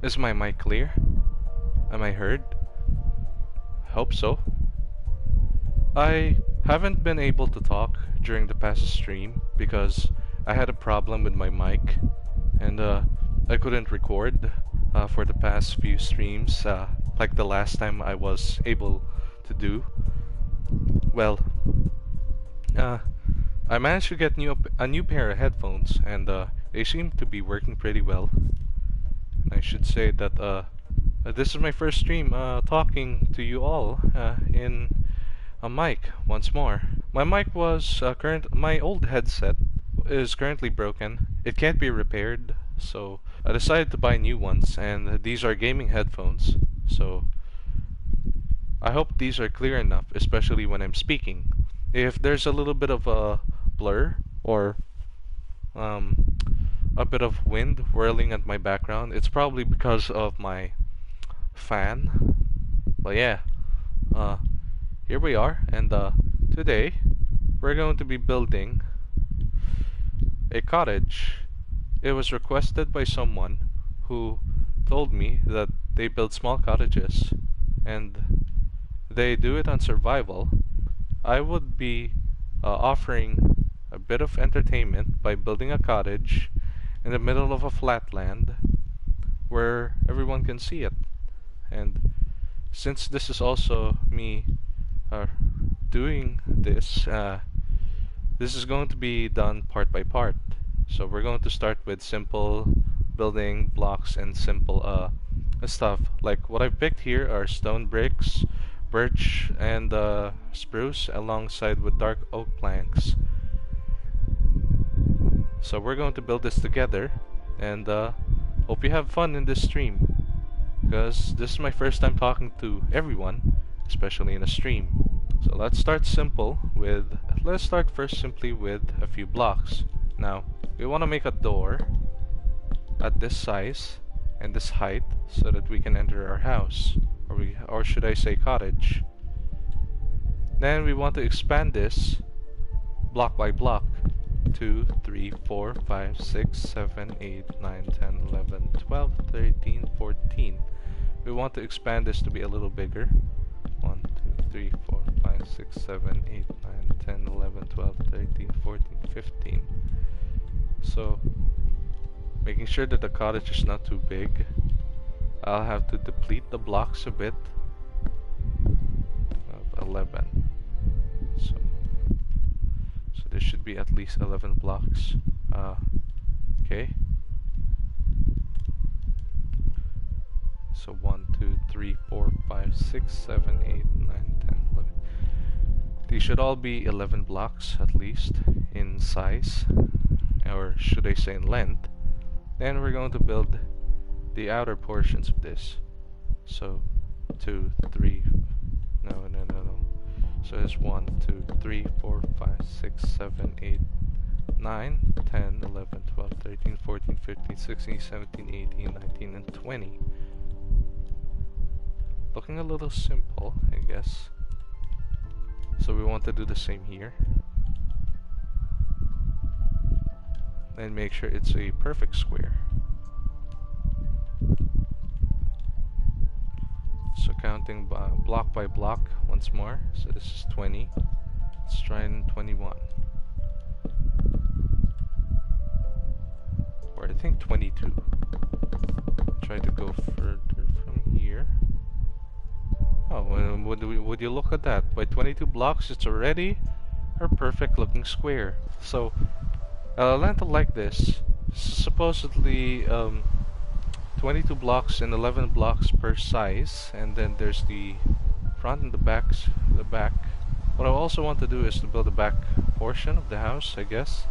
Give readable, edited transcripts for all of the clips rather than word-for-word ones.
Is my mic clear? Am I heard? Hope so. I haven't been able to talk during the past stream because I had a problem with my mic and I couldn't record for the past few streams like the last time I was able to do. Well, uh, I managed to get a new pair of headphones and they seem to be working pretty well. I should say that this is my first stream talking to you all in a mic once more. My mic was my old headset is currently broken. It can't be repaired, so I decided to buy new ones, and these are gaming headphones. So I hope these are clear enough, especially when I'm speaking. If there's a little bit of a blur or a bit of wind whirling at my background, it's probably because of my fan. But yeah, here we are, and today we're going to be building a cottage. It was requested by someone who told me that they build small cottages and they do it on survival. I would be offering a bit of entertainment by building a cottage in the middle of a flat land where everyone can see it. And since this is also me doing this, this is going to be done part by part. So we're going to start with simple building blocks and simple stuff. Like what I've picked here are stone bricks, birch, and spruce alongside with dark oak planks. So we're going to build this together, and hope you have fun in this stream, because this is my first time talking to everyone, especially in a stream. So let's start first simply with a few blocks. Now, we want to make a door at this size and this height so that we can enter our house, or should I say cottage. Then we want to expand this block by block. 2, 3, 4, 5, 6, 7, 8, 9, 10, 11, 12, 13, 14. We want to expand this to be a little bigger. 1, 2, 3, 4, 5, 6, 7, 8, 9, 10, 11, 12, 13, 14, 15. So, making sure that the cottage is not too big, I'll have to deplete the blocks a bit. 11. So there should be at least 11 blocks. Okay. So 1, 2, 3, 4, 5, 6, 7, 8, 9, 10, 11. These should all be 11 blocks at least in size, or should I say in length. Then we're going to build the outer portions of this. So 2, 3, no. So there's 1, 2, 3, 4, 5, 6, 7, 8, 9, 10, 11, 12, 13, 14, 15, 16, 17, 18, 19, and 20. Looking a little simple, I guess. So we want to do the same here. And make sure it's a perfect square. So counting block by block once more. So this is 20. Let's try in 21. Or I think 22. Try to go further from here. Oh, would you look at that? By 22 blocks, it's already a perfect looking square. So a length like this, supposedly 22 blocks and 11 blocks per size, and then there's the front and the back. What I also want to do is to build the back portion of the house, I guess.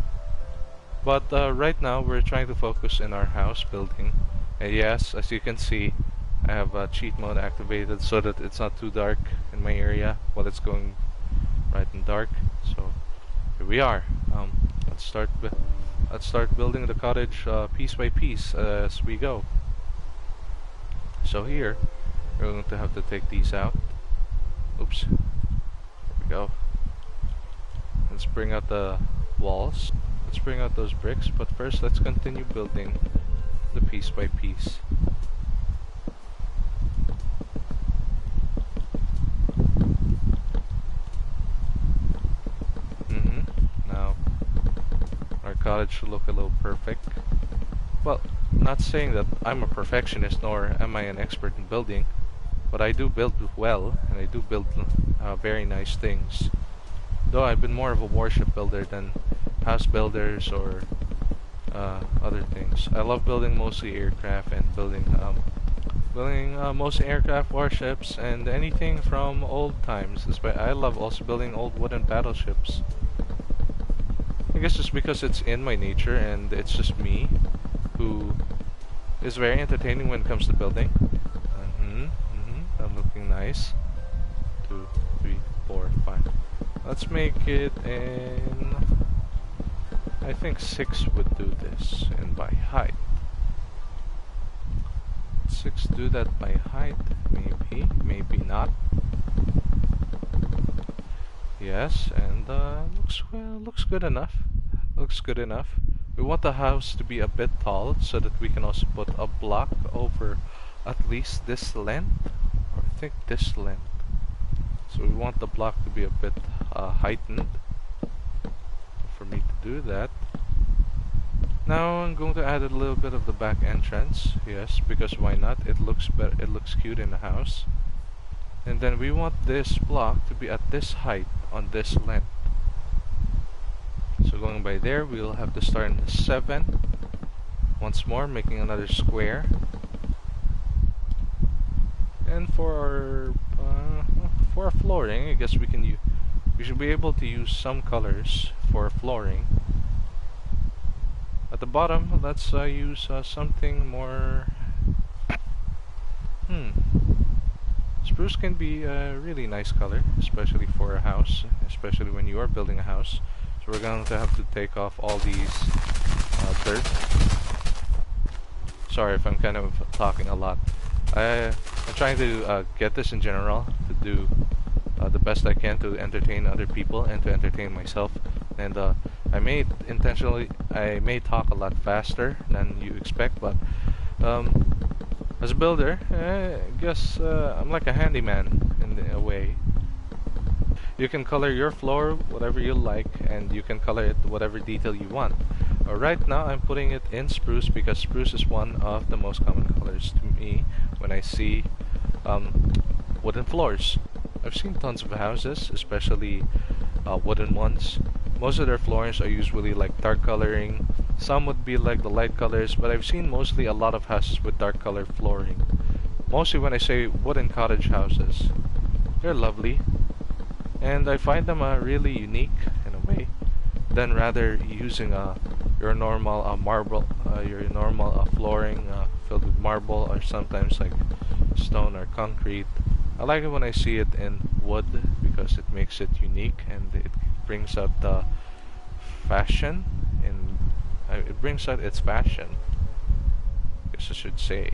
But right now we're trying to focus in our house building. And yes, as you can see, I have cheat mode activated so that it's not too dark in my area while it's going bright and dark. So here we are. Let's start building the cottage piece by piece as we go. So here we're going to have to take these out. Oops. There we go. Let's bring out the walls. Let's bring out those bricks, but first let's continue building the piece by piece. cottage to look a little perfect. Well, not saying that I'm a perfectionist nor am I an expert in building, but I do build well and I do build very nice things. Though I've been more of a warship builder than house builders or other things. I love building mostly aircraft and building mostly aircraft, warships, and anything from old times. I love also building old wooden battleships. I guess it's because it's in my nature and it's just me who is very entertaining when it comes to building. I'm looking nice. 2, 3, 4, 5. Let's make it in... I think 6 would do this, and by height. 6 do that by height, maybe, maybe not. Yes, and looks good enough. Looks good enough. We want the house to be a bit tall so that we can also put a block over at least this length, or I think this length. So we want the block to be a bit heightened. For me to do that, now I'm going to add a little bit of the back entrance. Yes, because why not? It looks better. It looks cute in the house. And then we want this block to be at this height on this length. So going by there, we'll have to start in the 7. Once more, making another square. And for our flooring, I guess we should be able to use some colors for flooring. At the bottom, let's use something more. Spruce can be a really nice color, especially for a house, especially when you are building a house. So we're going to have to take off all these dirt. Sorry if I'm kind of talking a lot. I'm trying to get this in general to do the best I can to entertain other people and to entertain myself. And I may talk a lot faster than you expect, but as a builder, I guess I'm like a handyman in a way. You can color your floor whatever you like, and you can color it whatever detail you want. Right now I'm putting it in spruce because spruce is one of the most common colors to me when I see wooden floors. I've seen tons of houses, especially wooden ones. Most of their floors are usually like dark coloring. Some would be like the light colors, but I've seen mostly a lot of houses with dark color flooring. Mostly when I say wooden cottage houses. They're lovely, and I find them really unique in a way than rather using your normal marble, your normal flooring filled with marble, or sometimes like stone or concrete. I like it when I see it in wood because it makes it unique and it brings out the fashion, and it brings out its fashion, I guess I should say.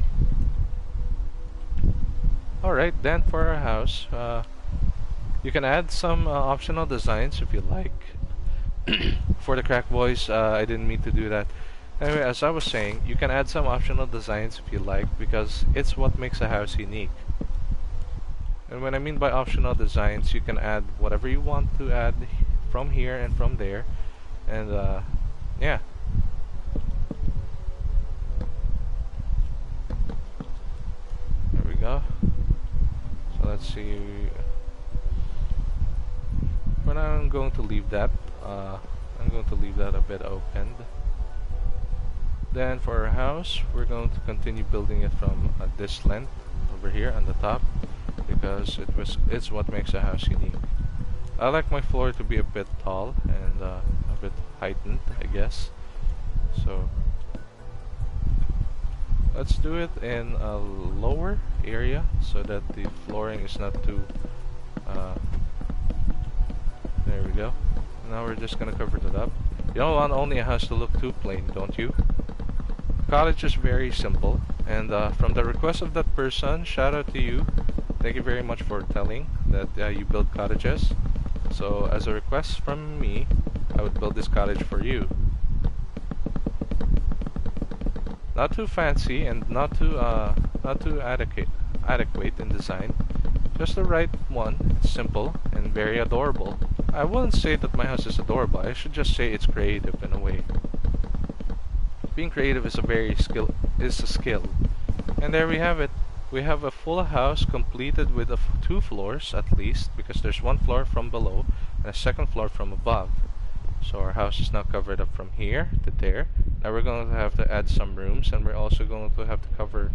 Alright, then for our house, you can add some optional designs if you like. For the crack voice, I didn't mean to do that. Anyway, as I was saying, you can add some optional designs if you like, because it's what makes a house unique. And when I mean by optional designs, you can add whatever you want to add from here and from there. And yeah. There we go. So let's see. For now, I'm going to leave that. I'm going to leave that a bit opened. Then for our house, we're going to continue building it from this length over here on the top, because it's what makes a house unique. I like my floor to be a bit tall and a bit heightened, I guess. So let's do it in a lower area so that the flooring is not too there we go. Now we're just gonna cover it up. You don't want only a house to look too plain, don't you? Cottage is very simple, and from the request of that person, shout out to you. Thank you very much for telling that you build cottages. So as a request from me, I would build this cottage for you. Not too fancy and not too adequate in design. Just the right one. It's simple and very adorable. I wouldn't say that my house is adorable. I should just say it's creative in a way. being creative is a skill. And there we have it. We have a full house completed with 2 floors at least, because there's 1 floor from below and a 2nd floor from above. So our house is now covered up from here to there. Now we're going to have to add some rooms, and we're also going to have to cover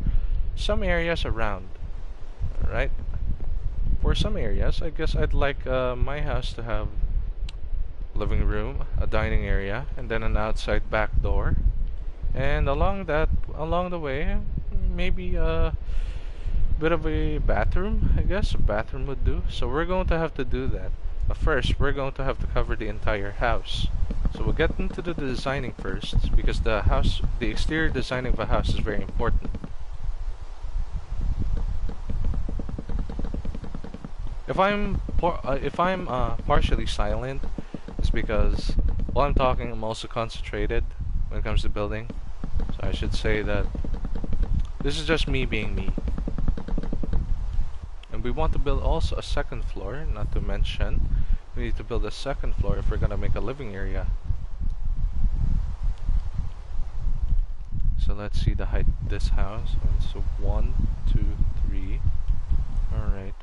some areas around. Alright. For some areas, I guess I'd like my house to have living room, a dining area, and then an outside back door. And along the way, maybe a bit of a bathroom, I guess. A bathroom would do. So we're going to have to do that. But first, we're going to have to cover the entire house. So we'll get into the designing first, because the exterior designing of a house is very important. If I'm partially silent, it's because while I'm talking, I'm also concentrated when it comes to building. So I should say that this is just me being me. And we want to build also a 2nd floor, not to mention we need to build a 2nd floor if we're gonna make a living area. So let's see the height of this house. So 1, 2, 3. Alright.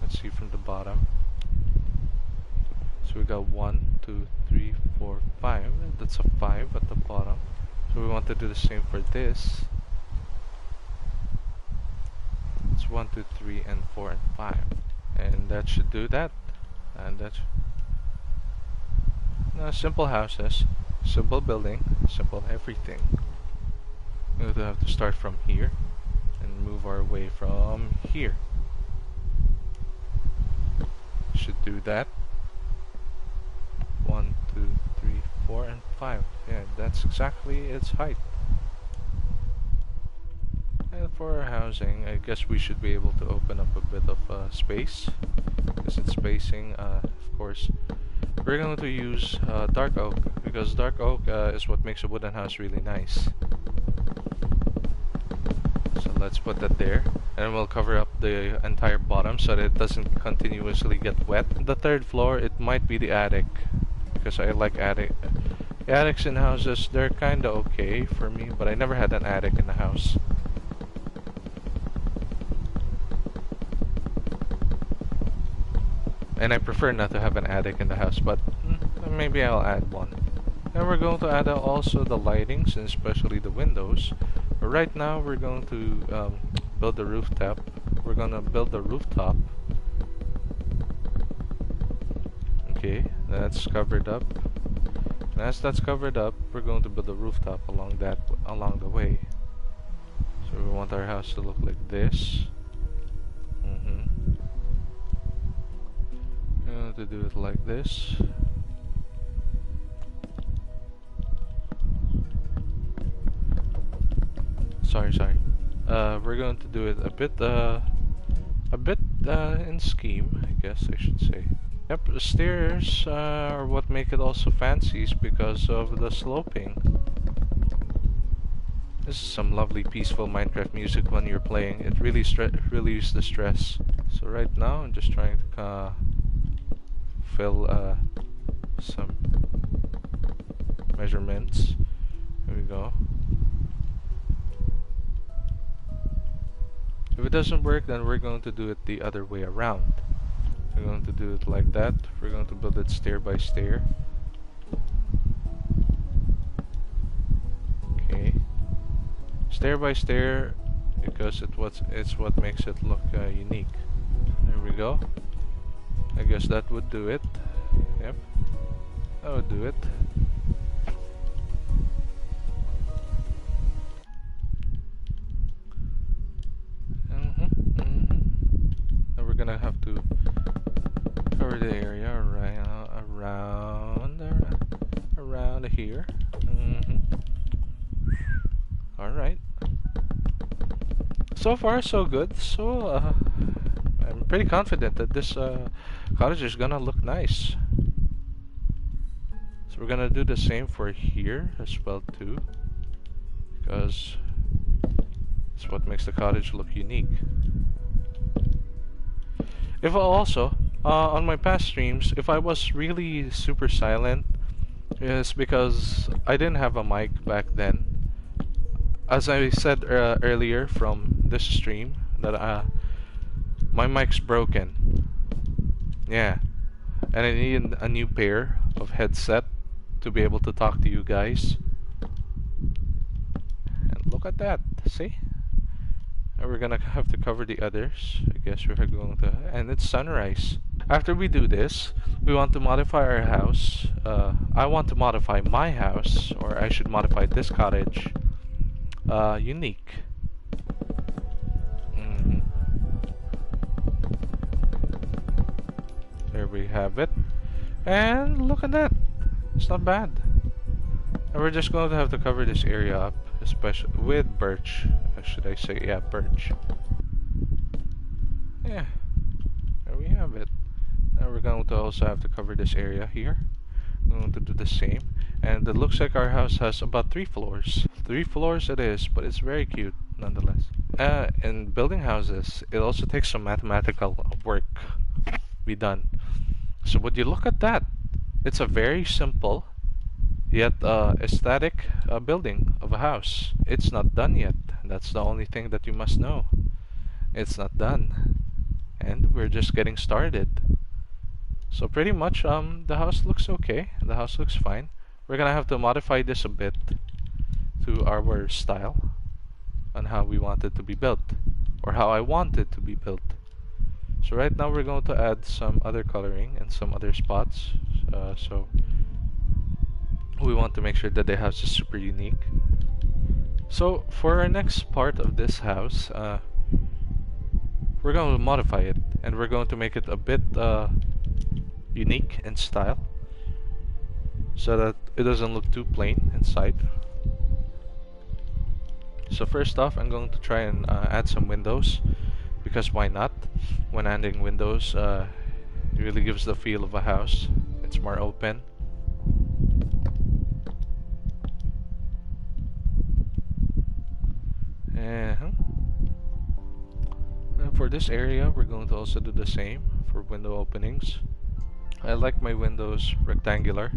Let's see from the bottom. So we got 1, 2, 3, 4, 5. That's a 5 at the bottom. So we want to do the same for this. It's 1, 2, 3, and 4, and 5. And that should do that. And that's simple houses, simple building, simple everything. We'll have to start from here and move our way from here. Should do that. 1, 2, 3, 4, and 5. Yeah, that's exactly its height. And for our housing, I guess we should be able to open up a bit of space, because it's spacing. Of course, we're going to use dark oak, because dark oak is what makes a wooden house really nice. So let's put that there, and we'll cover up the entire bottom so that it doesn't continuously get wet. The 3rd floor, it might be the attic, because I like attics in houses. They're kinda okay for me, but I never had an attic in the house. And I prefer not to have an attic in the house, but maybe I'll add one. And we're going to add also the lightings, and especially the windows. But right now we're going to build the rooftop. We're going to build the rooftop. Okay, that's covered up. And as that's covered up, we're going to build a rooftop along the way. So we want our house to look like this. We're going to do it like this. Sorry. We're going to do it a bit in scheme, I guess I should say. Yep, the stairs are what make it also fancy, because of the sloping. This is some lovely peaceful Minecraft music when you're playing. It really relieves the stress. So right now I'm just trying to fill some measurements. Here we go. If it doesn't work, then we're going to do it the other way around. We're going to do it like that. We're going to build it stair by stair. Okay. Stair by stair, because it's what makes it look unique. There we go. I guess that would do it. Yep. That would do it. And we're gonna have to cover the area around here. Alright. So far so good. So I'm pretty confident that this cottage is gonna look nice. So we're gonna do the same for here as well too, because it's what makes the cottage look unique. If also on my past streams, if I was really super silent Yes, because I didn't have a mic back then. As I said earlier from this stream, that my mic's broken. Yeah, and I need a new pair of headset to be able to talk to you guys. And look at that, see? And we're gonna have to cover the others. I guess we're going to, and it's sunrise. After we do this, we want to modify our house. I want to modify my house, or I should modify this cottage. Unique. Mhm. There we have it. And look at that. It's not bad. And we're just going to have to cover this area up, especially with birch. Should I say, yeah, birch. Yeah. There we have it. And we're going to also have to cover this area here. We're going to do the same. And it looks like our house has about 3 floors. 3 floors it is, but it's very cute nonetheless. In building houses, it also takes some mathematical work to be done. So would you look at that? It's a very simple yet aesthetic building of a house. It's not done yet. That's the only thing that you must know. It's not done. And we're just getting started. So pretty much the house looks okay. The house looks fine. We're gonna have to modify this a bit to our style on how we want it to be built, or how I want it to be built. So right now we're going to add some other coloring and some other spots. So we want to make sure that the house is super unique. So for our next part of this house, we're going to modify it, and we're going to make it a bit unique in style, so that it doesn't look too plain inside. So first off, I'm going to try and add some windows, because why not? When adding windows, it really gives the feel of a house. It's more open. And for this area, we're going to also do the same for window openings. I like my windows rectangular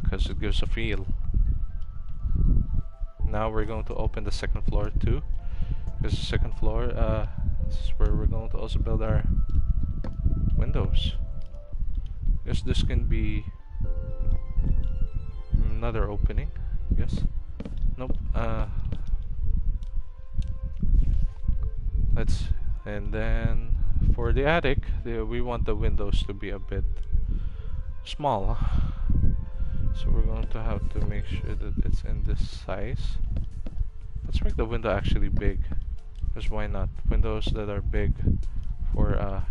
because it gives a feel. Now we're going to open the second floor too, because the second floor, this is where we're going to also build our windows. Guess this can be another opening, I guess. Nope. And then for the attic, we want the windows to be a bit small. So we're going to have to make sure that it's in this size. Let's make the window actually big, because why not? Windows that are big for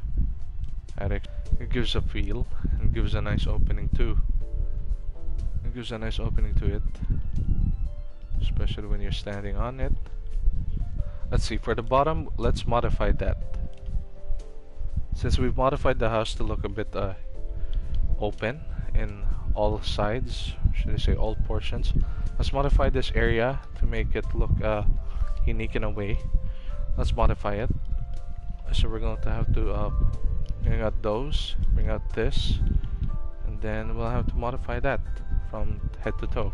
attic. It gives a feel and gives a nice opening too. It gives a nice opening to it, especially when you're standing on it. Let's see, for the bottom, let's modify that. Since we've modified the house to look a bit open in all sides, should I say all portions, let's modify this area to make it look unique in a way. Let's modify it. So we're going to have to bring out those, bring out this, and then we'll have to modify that from head to toe.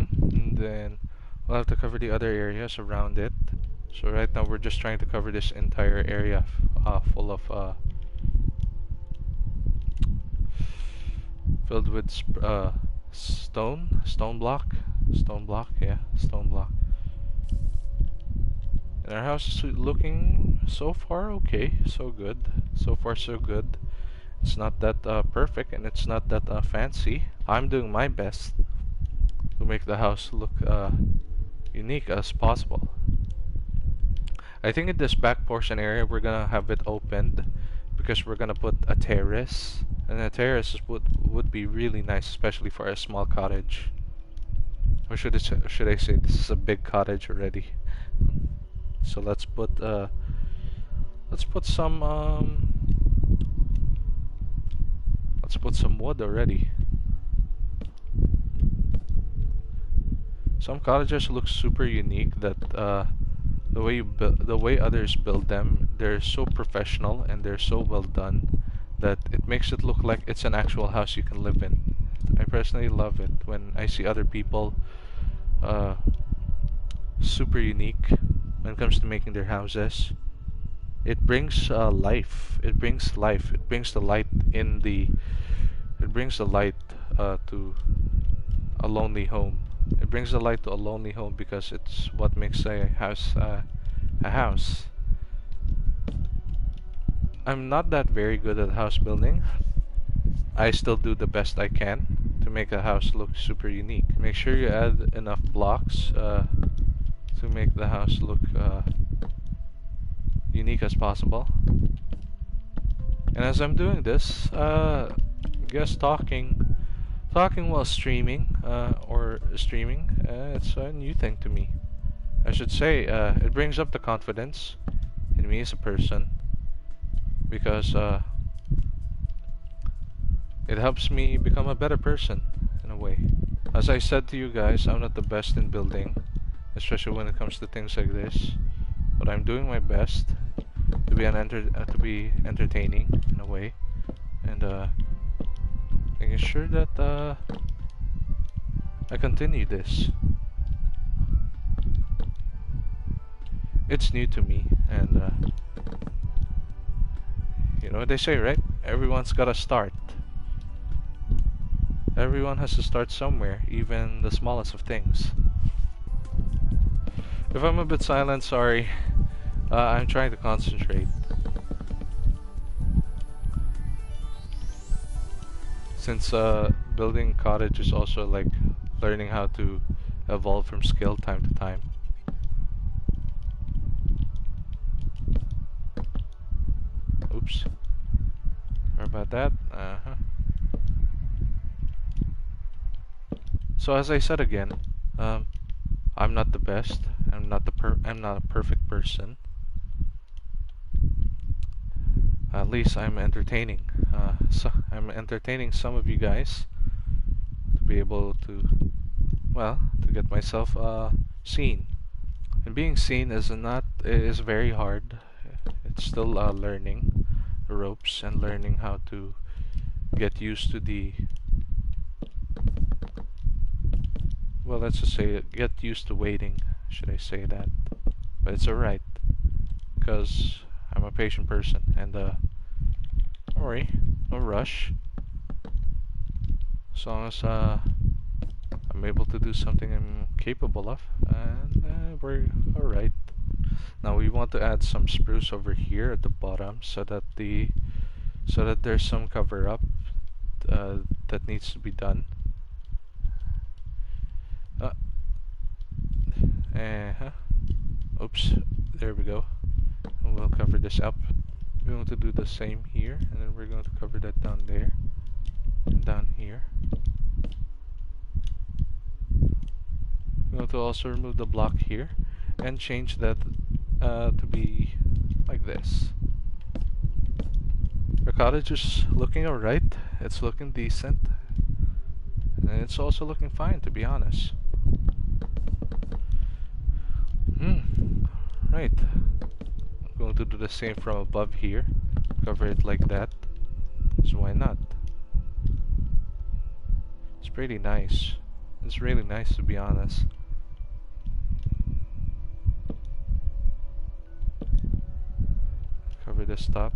And then we'll have to cover the other areas around it. So right now we're just trying to cover this entire area full of filled with stone block, yeah, stone block. And our house is looking so far okay, so good, so far so good. It's not that perfect, and it's not that fancy. I'm doing my best to make the house look unique as possible. I think in this back portion area we're gonna have it opened because we're gonna put a terrace, and a terrace would be really nice, especially for a small cottage. Or should I say this is a big cottage already? So let's put some wood already. Some cottages look super unique. That the way the way others build them, they're so professional and they're so well done that it makes it look like it's an actual house you can live in. I personally love it when I see other people uh, super unique when it comes to making their houses. It brings life. It brings life. It brings the light in the. It brings the light to a lonely home. It brings the light to a lonely home because it's what makes a house a house. I'm not that very good at house building. I still do the best I can to make a house look super unique. Make sure you add enough blocks to make the house look unique as possible. And as I'm doing this, guess talking while streaming or streaming, it's a new thing to me. I should say it brings up the confidence in me as a person because it helps me become a better person in a way. As I said to you guys, I'm not the best in building, especially when it comes to things like this, but I'm doing my best to be entertaining in a way, and making sure that I continue this. It's new to me, and you know what they say, right? Everyone's gotta start. Everyone has to start somewhere, even the smallest of things. If I'm a bit silent, sorry. I'm trying to concentrate. Since building cottage is also like learning how to evolve from skill time to time. Oops. Sorry about that. So as I said again, I'm not the best. I'm not a perfect person. At least I'm entertaining. So I'm entertaining some of you guys to be able to, well, to get myself seen. And being seen is very hard. It's still learning the ropes and learning how to get used to the. Well, let's just say get used to waiting. Should I say that? But it's alright, because I'm a patient person, and don't worry, no rush. As long as I'm able to do something I'm capable of, and we're alright. Now we want to add some spruce over here at the bottom, so that there's some cover up that needs to be done. Oops, there we go. And we'll cover this up. We're going to do the same here, and then we're going to cover that down there and down here. We're going to also remove the block here and change that to be like this. Our cottage is looking alright. It's looking decent, and it's also looking fine, to be honest. Right. I'm going to do the same from above here. Cover it like that. So why not? It's pretty nice. It's really nice, to be honest. Cover this top.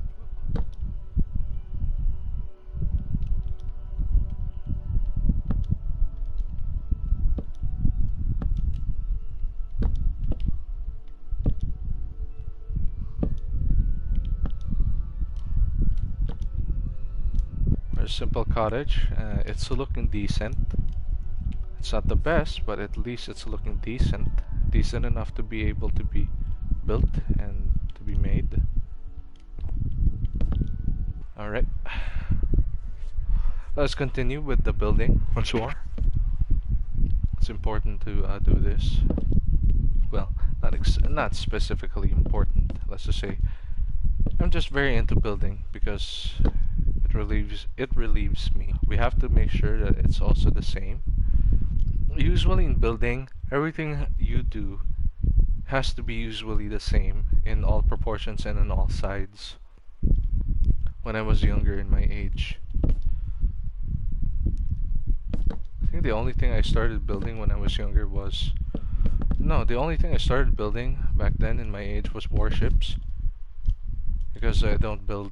Simple cottage. It's looking decent. It's not the best, but at least it's looking decent. Decent enough to be able to be built and to be made. Alright. Let's continue with the building once more. It's important to do this. Well, not specifically important. Let's just say I'm just very into building because it relieves me. We have to make sure that it's also the same. Usually in building, Everything you do has to be usually the same in all proportions and on all sides. When I was younger in my age, I think the only thing I started building when I was younger was no, the only thing I started building back then in my age was warships, because I don't build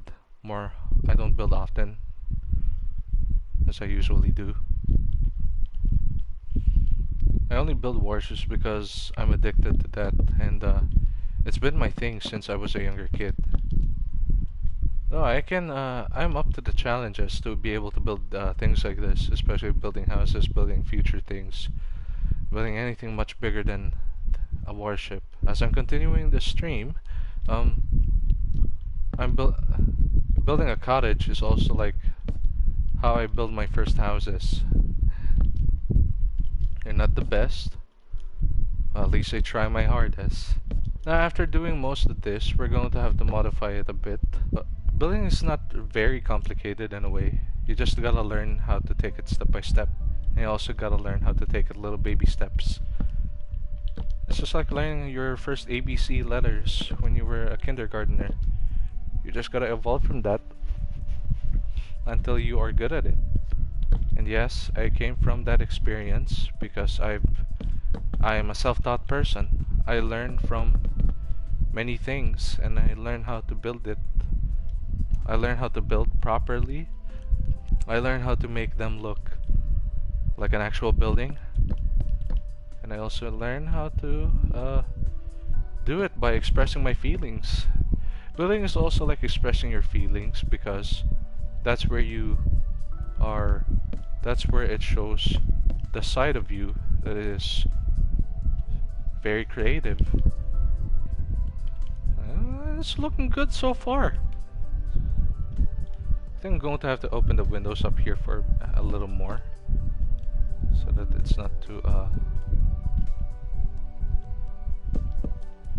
often as I usually do. I only build warships because I'm addicted to that, and it's been my thing since I was a younger kid. No, I'm up to the challenges to be able to build things like this, especially building houses, building future things, building anything much bigger than a warship. As I'm continuing the stream, um, building a cottage is also like how I build my first houses. They're not the best, well, at least I try my hardest. Now, after doing most of this, we're going to have to modify it a bit. But building is not very complicated in a way. You just gotta learn how to take it step by step. And you also gotta learn how to take it little baby steps. It's just like learning your first ABC letters when you were a kindergartner. You just gotta evolve from that until you are good at it. And yes, I came from that experience because I am a self-taught person. I learned from many things and I learned how to build it. I learned how to build properly. I learned how to make them look like an actual building. And I also learned how to do it by expressing my feelings. Building is also like expressing your feelings because that's where it shows the side of you that is very creative. It's looking good so far. I think I'm going to have to open the windows up here for a little more so that it's not too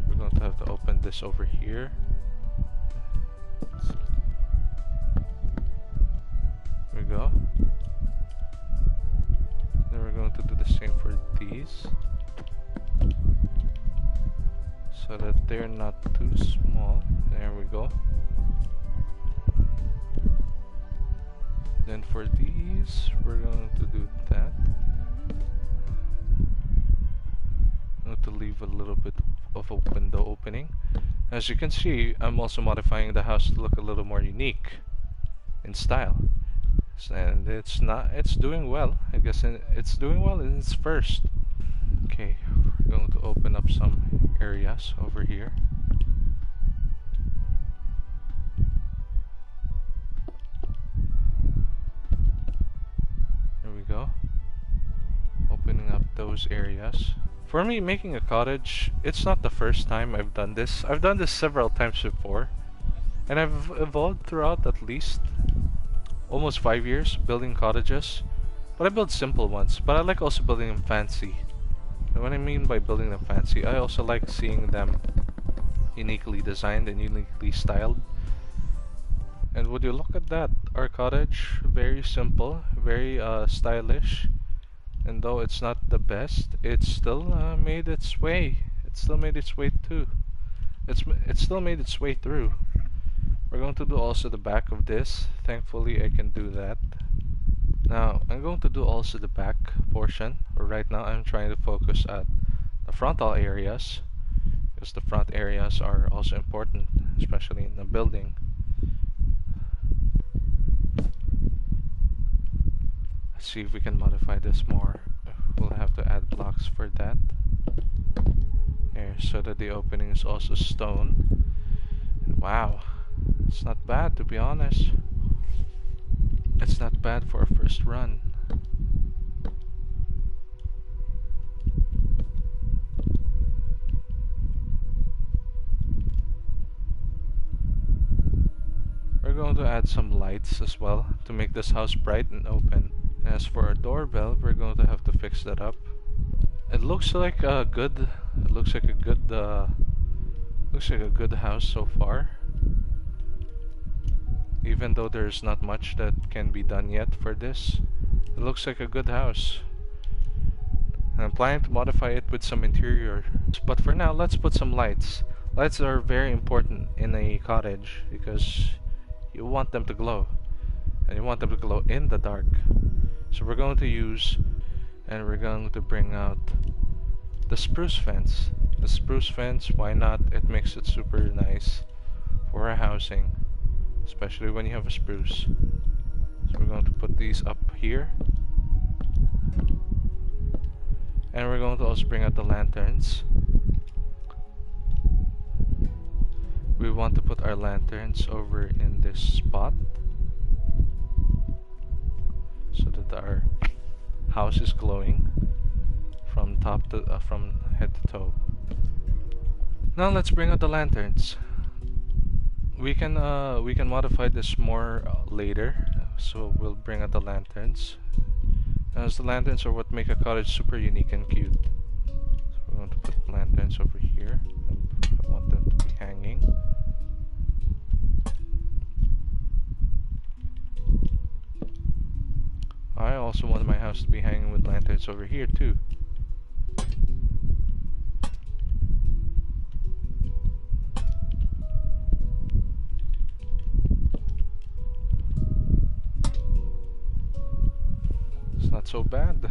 we're going to have to open this over here. There we go. Then we're going to do the same for these so that they're not too small. There we go. Then for these, we're going to do that. I'm going to leave a little bit of a window opening. As you can see, I'm also modifying the house to look a little more unique in style. And it's doing well. I guess it's doing well in its first. Okay, we're going to open up some areas over here. There we go. Opening up those areas. For me, making a cottage, it's not the first time I've done this. I've done this several times before. And I've evolved throughout at least almost 5 years building cottages. But I build simple ones, but I like also building them fancy. And what I mean by building them fancy, I also like seeing them uniquely designed and uniquely styled. And would you look at that, our cottage, very simple, very stylish. And though it's not the best, it's still made its way. It still made its way too. It still made its way through. We're going to do also the back of this. Thankfully, I can do that. Now, I'm going to do also the back portion. Right now, I'm trying to focus at the frontal areas, because the front areas are also important, especially in the building. Let's see if we can modify this more. We'll have to add blocks for that. Here, so that the opening is also stone. And wow, it's not bad, to be honest. It's not bad for a first run. We're going to add some lights as well to make this house bright and open. And as for our doorbell, we're going to have to fix that up. It looks like a good house so far. Even though there's not much that can be done yet for this, it looks like a good house. And I'm planning to modify it with some interior. But for now, let's put some lights. Lights are very important in a cottage because you want them to glow. And you want them to glow in the dark. So we're going to use, and we're going to bring out the spruce fence. The spruce fence, why not? It makes it super nice for a housing, especially when you have a spruce. So we're going to put these up here. And we're going to also bring out the lanterns. We want to put our lanterns over in this spot so that our house is glowing from top to from head to toe. Now let's bring out the lanterns. We can modify this more later. So we'll bring out the lanterns. As the lanterns are what make a cottage super unique and cute. So we're going to put lanterns over here. I want them to be hanging. I also want my house to be hanging with lanterns over here too. It's not so bad.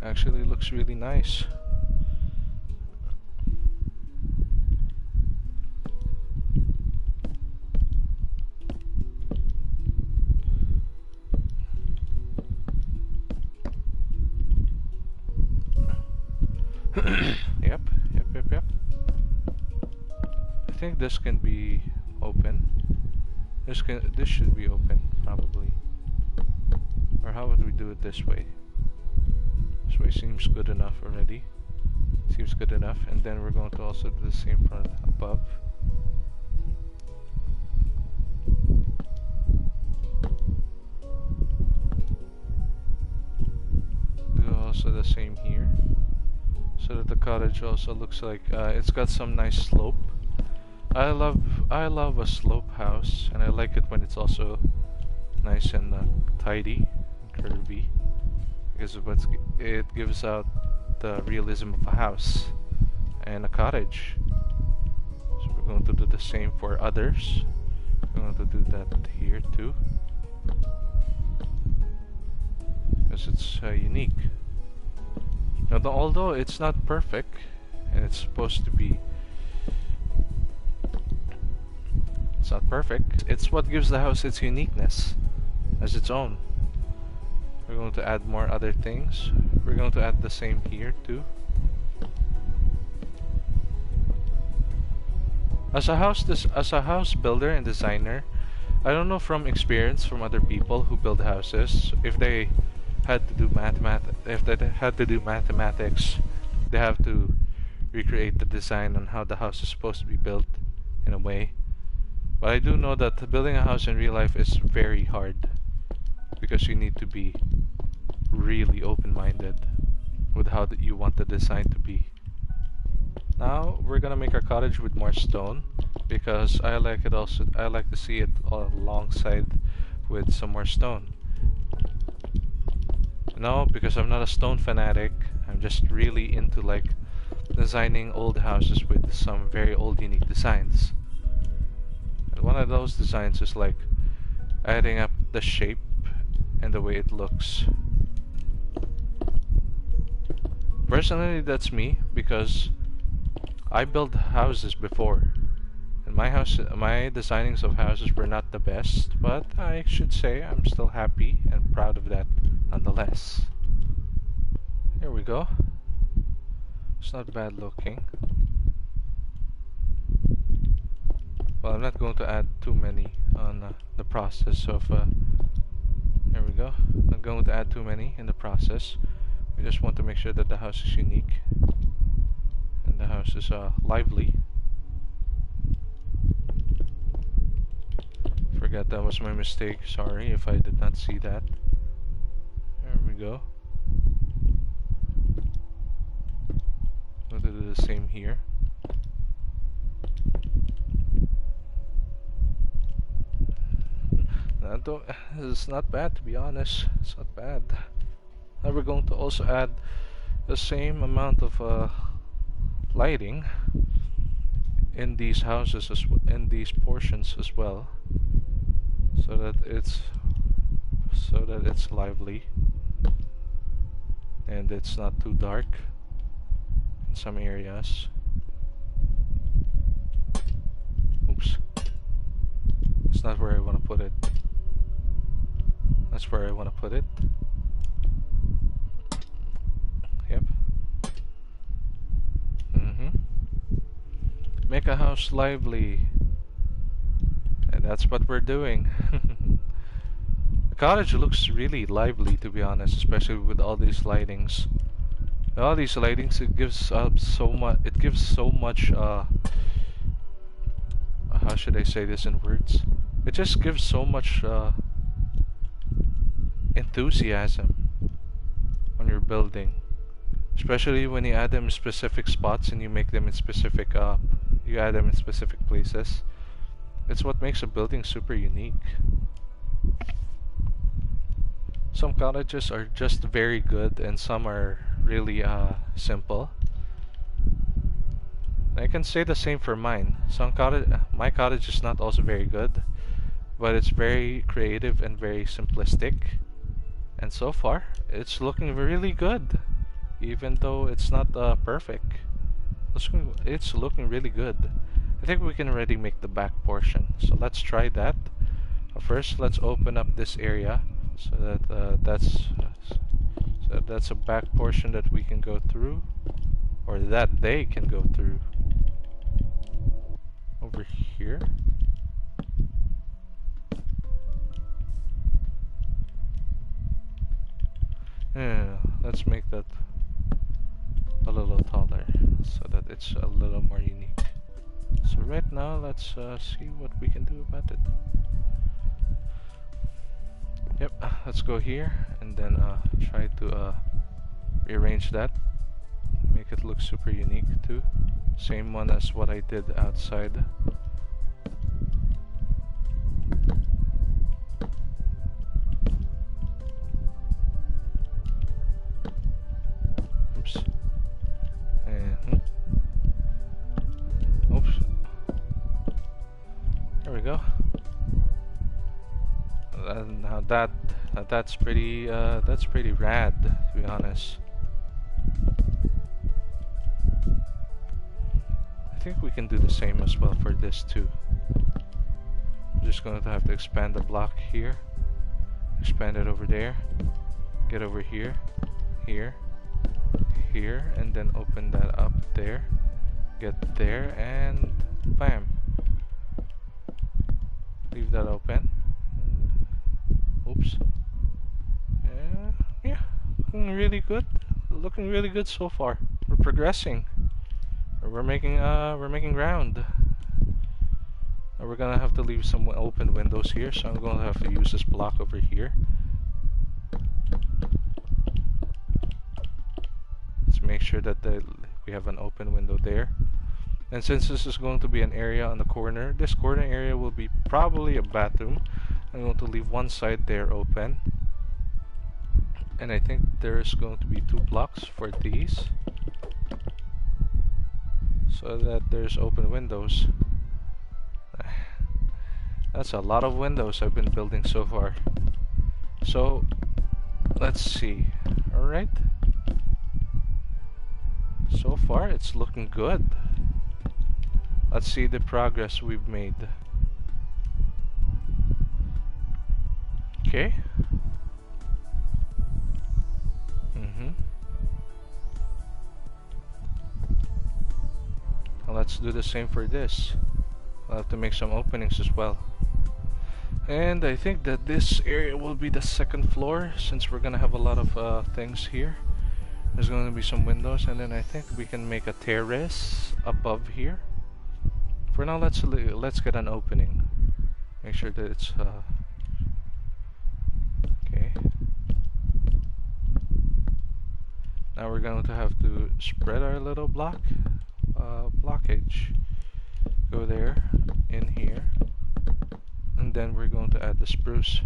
Actually looks really nice. Yep. I think this can be open. This should be open probably. Or how would we do it this way? This way seems good enough already. Seems good enough. And then we're going to also do the same front above. Do also the same here. So that the cottage also looks like it's got some nice slope. I love a slope house, and I like it when it's also nice and tidy, and curvy, because it gives out the realism of a house and a cottage. So we're going to do the same for others. We're going to do that here too, because it's unique. Now, although it's not perfect, and it's supposed to be, it's not perfect, it's what gives the house its uniqueness as its own. We're going to add more other things. We're going to add the same here too. As a house builder and designer, I don't know from experience from other people who build houses, if they had to do mathematics, they have to recreate the design on how the house is supposed to be built in a way. But I do know that building a house in real life is very hard, because you need to be really open-minded with how you want the design to be. Now we're gonna make our cottage with more stone, because I like to see it alongside with some more stone. No, because I'm not a stone fanatic. I'm just really into like designing old houses with some very old unique designs. And one of those designs is like adding up the shape and the way it looks. Personally, that's me, because I built houses before. And my designings of houses were not the best, but I should say I'm still happy and proud of that nonetheless. Here we go. It's not bad looking. Well, I'm not going to add too many on the process of here we go. Not going to add too many in the process. We just want to make sure that the house is unique and the house is lively. Forgot that was my mistake. Sorry if I did not see that. There we go. We'll do the same here. It's not bad, to be honest. It's not bad. Now we're going to also add the same amount of lighting in these houses in these portions as well, so that it's lively and it's not too dark in some areas. Oops, it's not where I want to put it. That's where I want to put it. Yep. Make a house lively, and that's what we're doing. The cottage looks really lively, to be honest, especially with all these lightings. All these lightings, it gives up so much. It gives so much. How should I say this in words? It just gives so much enthusiasm when you're building, especially when you add them in specific spots and you make them in specific you add them in specific places. It's what makes a building super unique. Some cottages are just very good and some are really simple. I can say the same for mine. My cottage is not also very good, but it's very creative and very simplistic. And so far, it's looking really good, even though it's not perfect. It's looking really good. I think we can already make the back portion, so let's try that. First, let's open up this area so that that's a back portion that we can go through, or that they can go through. Over here. Yeah, let's make that a little taller so that it's a little more unique. So right now, let's see what we can do about it. Yep, let's go here and then try to rearrange that, make it look super unique too. Same one as what I did outside. Oops. Oops. There we go. Now that's pretty rad, to be honest. I think we can do the same as well for this too. I'm just going to have to expand the block here, expand it over there, get over here, here, here, and then open that up there, get there, and bam. Leave that open. Oops. Yeah, looking really good. Looking really good so far. We're progressing. We're making ground. We're gonna have to leave some open windows here, so I'm gonna have to use this block over here. Let's make sure that we have an open window there. And since this is going to be an area on the corner, this corner area will be probably a bathroom. I'm going to leave one side there open. And I think there's going to be 2 blocks for these, so that there's open windows. That's a lot of windows I've been building so far. So let's see. Alright. So far it's looking good. Let's see the progress we've made. Okay. Well, let's do the same for this. I'll have to make some openings as well. And I think that this area will be the second floor, since we're gonna have a lot of things here. There's going to be some windows, and then I think we can make a terrace above here. For now, let's get an opening. Make sure that it's okay. Now we're going to have to spread our little blockage. Go there, in here, and then we're going to add the spruce.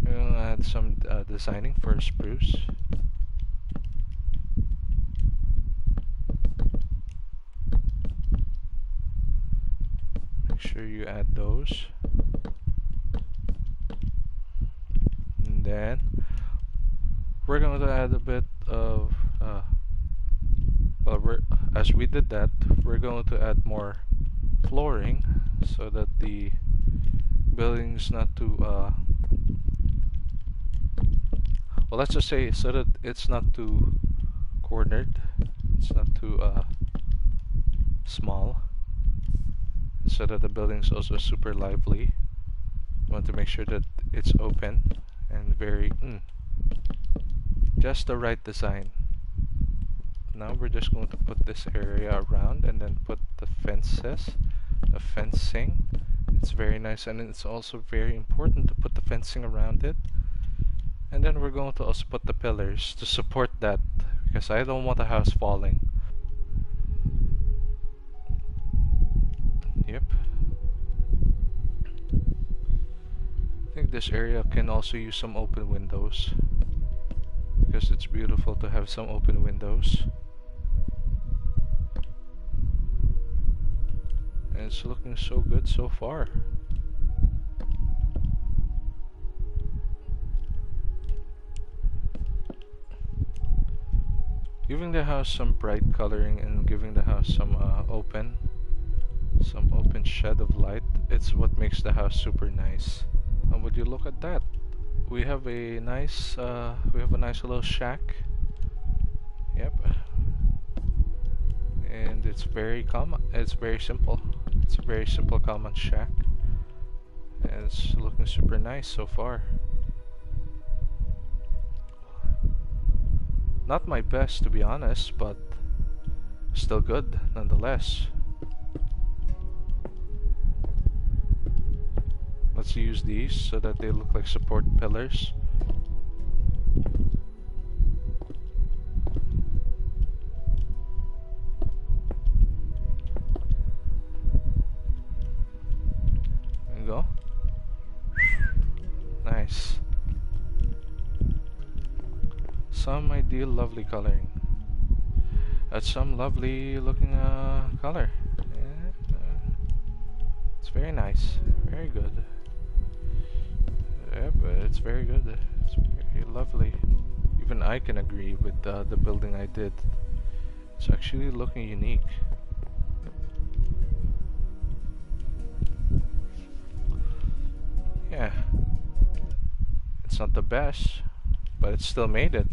We're going to add some designing for a spruce. sure you add those. And then we're going to add a bit of as we did that, we're going to add more flooring so that the building's not too well, let's just say so that it's not too cornered, it's not too small, so that the building's also super lively. I want to make sure that it's open and very just the right design. Now we're just going to put this area around and then put the fencing. It's very nice, and it's also very important to put the fencing around it. And then we're going to also put the pillars to support that, because I don't want the house falling. Yep. I think this area can also use some open windows, because it's beautiful to have some open windows. And it's looking so good so far. Giving the house some bright coloring and giving the house some open shed of light, it's what makes the house super nice. And would you look at that? We have a nice little shack. Yep. And it's very common. It's very simple. It's a very simple common shack. And it's looking super nice so far. Not my best, to be honest, but still good nonetheless. Let's use these so that they look like support pillars. There you go. Nice. Some ideal lovely coloring. That's some lovely looking color. Yeah, it's very nice. Very good. Yeah, but it's very good. It's very lovely. Even I can agree with the building I did. It's actually looking unique. Yeah. It's not the best, but it still made it.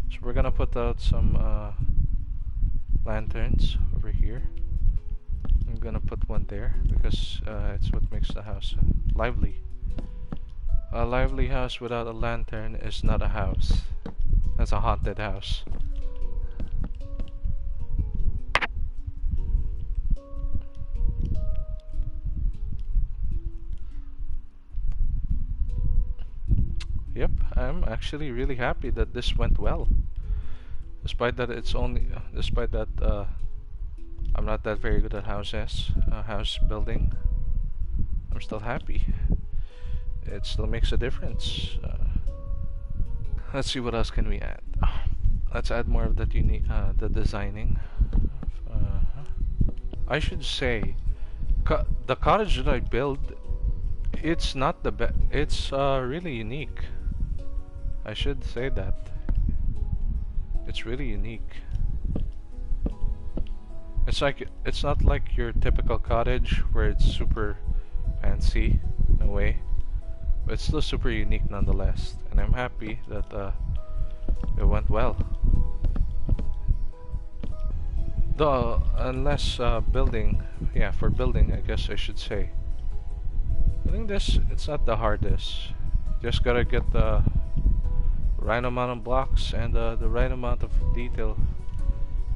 So we're gonna put out some lanterns over here. I'm gonna put one there because it's what makes the house lively. A lively house without a lantern is not a house. That's a haunted house. Yep, I'm actually really happy that this went well. Despite that I'm not that very good at house building, I'm still happy. It still makes a difference. Let's see what else can we add. Let's add more of that the designing. I should say, the cottage that I built, it's not the best. It's really unique. I should say that. It's really unique. It's not like your typical cottage where it's super fancy in a way, but it's still super unique nonetheless. And I'm happy that it went well. Though, unless building, yeah, for building, I guess I should say. I think it's not the hardest. Just gotta get the right amount of blocks and the right amount of detail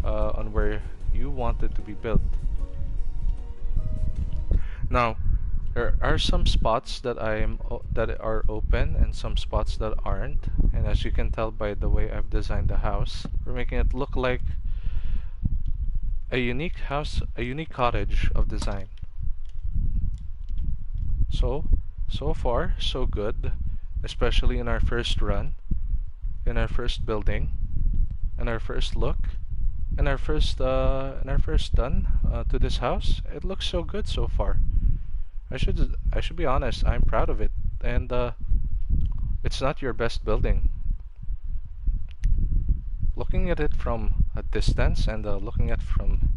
on where you want it to be built. Now, there are some spots that that are open and some spots that aren't, and as you can tell by the way I've designed the house, we're making it look like a unique house, a unique cottage of design. So far, so good, especially in our first run, in our first building, in our first look. in our first done to this house. It looks so good so far. I should be honest. I'm proud of it, and it's not your best building. Looking at it from a distance and looking at it from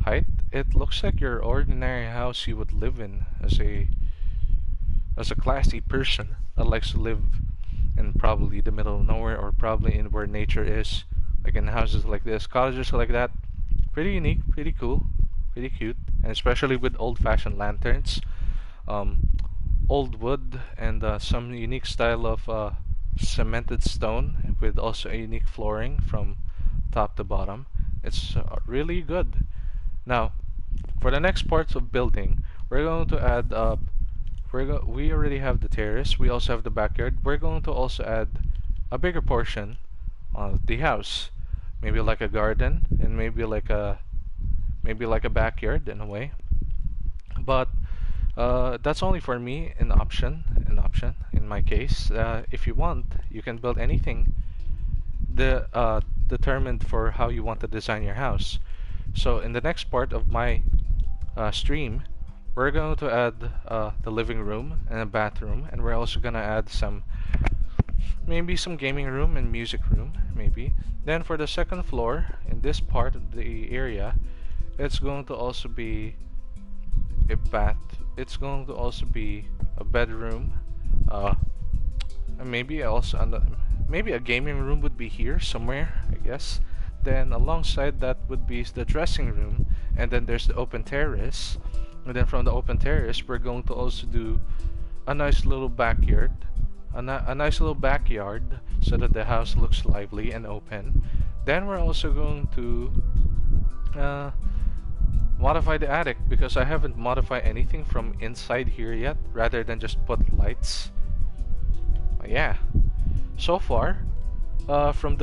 height, it looks like your ordinary house you would live in as a classy person that likes to live in probably the middle of nowhere, or probably in where nature is, like in houses like this, cottages like that. Pretty unique, pretty cool, pretty cute, and especially with old-fashioned lanterns, um, old wood, and some unique style of cemented stone with also a unique flooring from top to bottom. It's really good. Now, for the next parts of building, we're going to add we already have the terrace, we also have the backyard. We're going to also add a bigger portion of the house. Maybe like a garden, and maybe like a backyard in a way. But that's only for me, an option in my case. If you want, you can build anything determined for how you want to design your house. So in the next part of my stream, we're going to add the living room and a bathroom, and we're also gonna add maybe some gaming room and music room, maybe. Then for the second floor, in this part of the area, it's going to also be a bath. It's going to also be a bedroom. And maybe a gaming room would be here somewhere, I guess. Then alongside that would be the dressing room, and then there's the open terrace. And then from the open terrace, we're going to also do a nice little backyard, a nice little backyard, so that the house looks lively and open. Then we're also going to modify the attic, because I haven't modified anything from inside here yet, rather than just put lights. Yeah, so far, from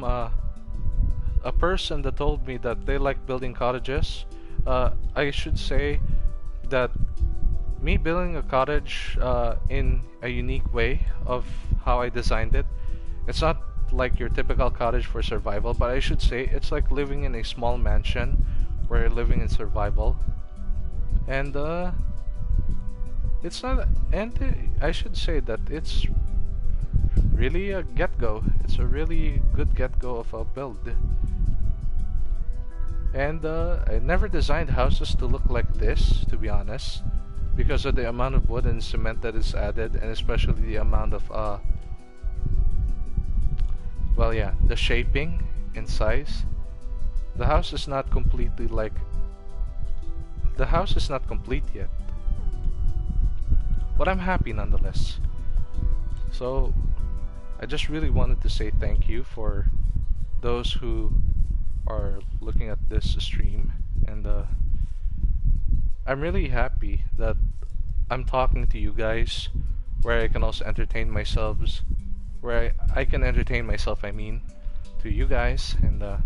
a person that told me that they like building cottages. I should say that me building a cottage in a unique way of how I designed it, it's not like your typical cottage for survival, but I should say it's like living in a small mansion where you're living in survival. And it's not, and I should say that it's really a get-go. It's a really good get-go of a build. And I never designed houses to look like this, to be honest, because of the amount of wood and cement that is added, and especially the amount of well, yeah, the shaping and size. The house is not completely the house is not complete yet, but I'm happy nonetheless. So I just really wanted to say thank you for those who are looking at this stream, and I'm really happy that I'm talking to you guys, where I can also entertain myself, where I can entertain myself, I mean, to you guys. And I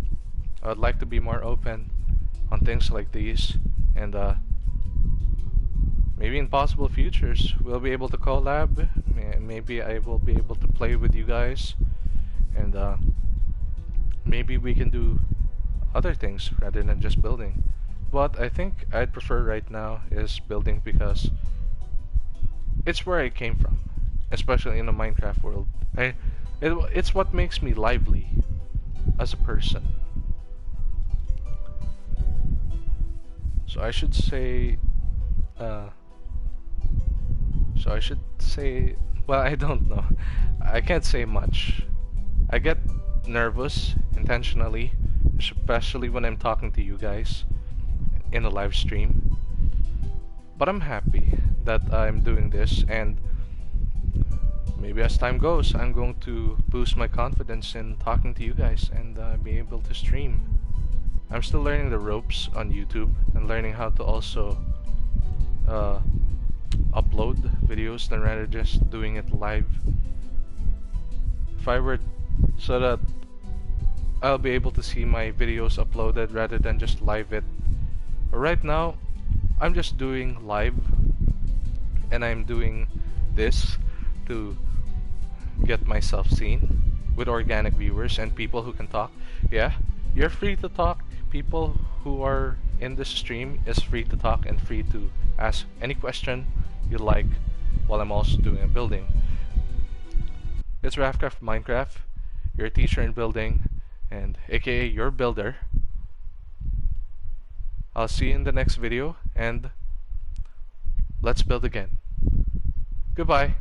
would like to be more open on things like these, and maybe in possible futures we'll be able to collab. Maybe I will be able to play with you guys, and maybe we can do other things rather than just building. But I think I'd prefer right now is building, because it's where I came from, especially in the Minecraft world. It's what makes me lively as a person. So I should say well, I don't know. I can't say much. I get nervous intentionally, especially when I'm talking to you guys in a live stream. But I'm happy that I'm doing this, and maybe as time goes, I'm going to boost my confidence in talking to you guys and be able to stream. I'm still learning the ropes on YouTube and learning how to also upload videos than rather just doing it live. If I were, so that I'll be able to see my videos uploaded rather than just live it. But right now, I'm just doing live, and I'm doing this to get myself seen with organic viewers and people who can talk. Yeah, You're free to talk. People who are in this stream is free to talk and free to ask any question you like while I'm also doing a building. It's RafCraft Minecraft, your teacher in building, and aka your builder. I'll see you in the next video, and let's build again. Goodbye.